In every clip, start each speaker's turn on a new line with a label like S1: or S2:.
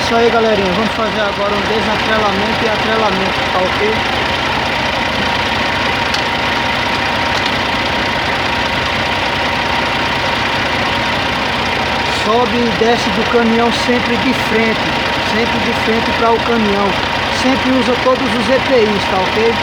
S1: isso aí, galerinha. Vamos fazer agora um desatrelamento e atrelamento, tá ok? Sobe e desce do caminhão sempre de frente para o caminhão. Sempre usa todos os EPIs, tá ok?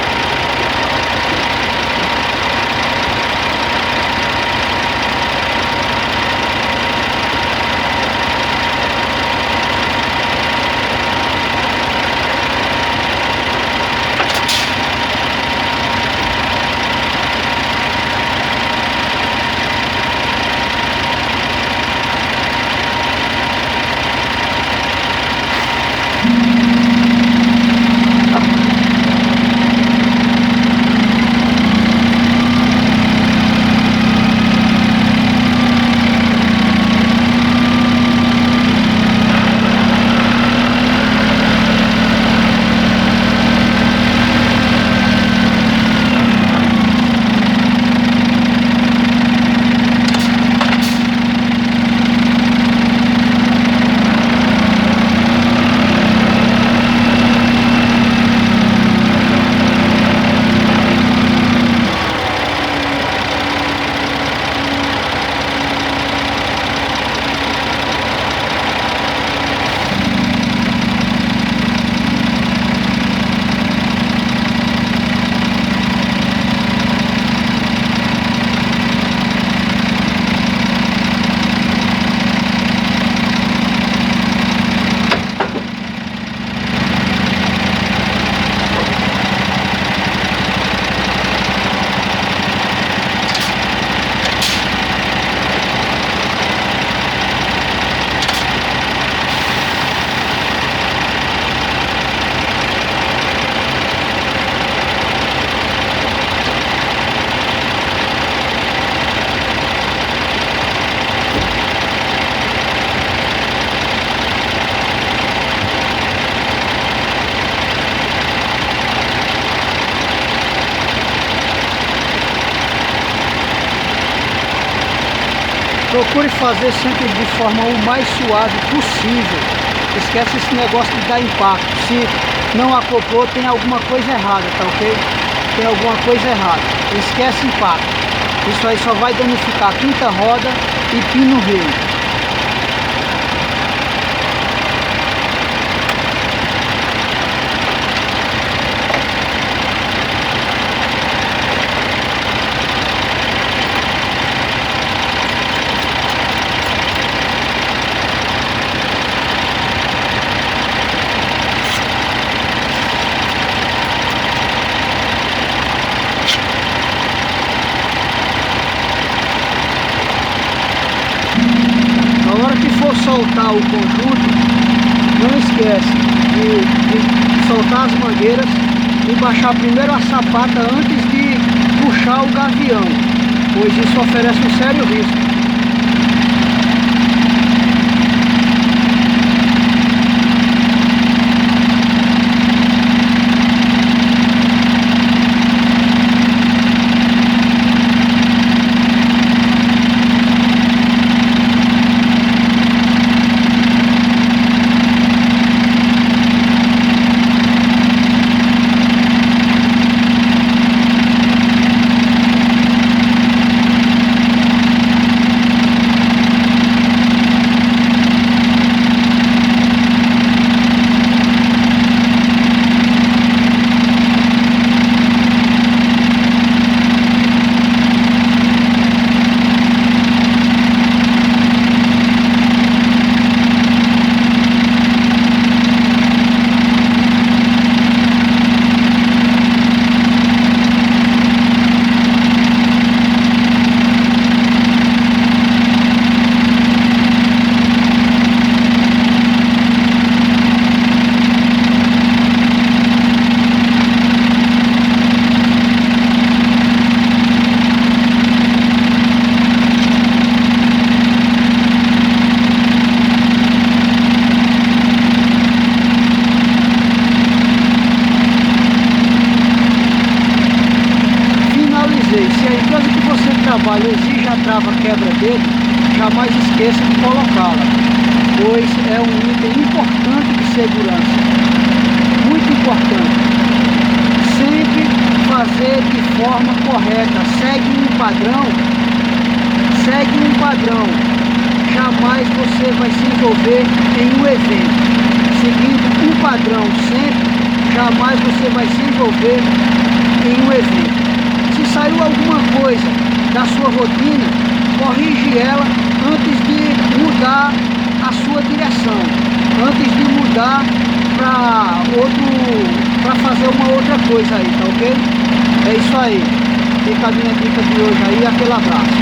S1: Procure fazer sempre de forma o mais suave possível. Esquece esse negócio de dar impacto. Se não acoplou, tem alguma coisa errada, tá ok? Tem alguma coisa errada. Esquece impacto. Isso aí só vai danificar quinta roda e pino rei. Na hora que for soltar o conjunto, não esquece de soltar as mangueiras e baixar primeiro a sapata antes de puxar o gavião, pois isso oferece um sério risco. trabalho exige a trava quebra dele, jamais esqueça de colocá-la. pois é um item importante de segurança, muito importante. Sempre fazer de forma correta, segue um padrão, jamais você vai se envolver em um evento. Seguindo um padrão sempre, jamais você vai se envolver em um evento. Se saiu alguma coisa da sua rotina, corrige ela antes de mudar a sua direção, antes de mudar para fazer uma outra coisa aí, tá ok? É isso aí. Fica a minha dica de hoje aí, aquele abraço.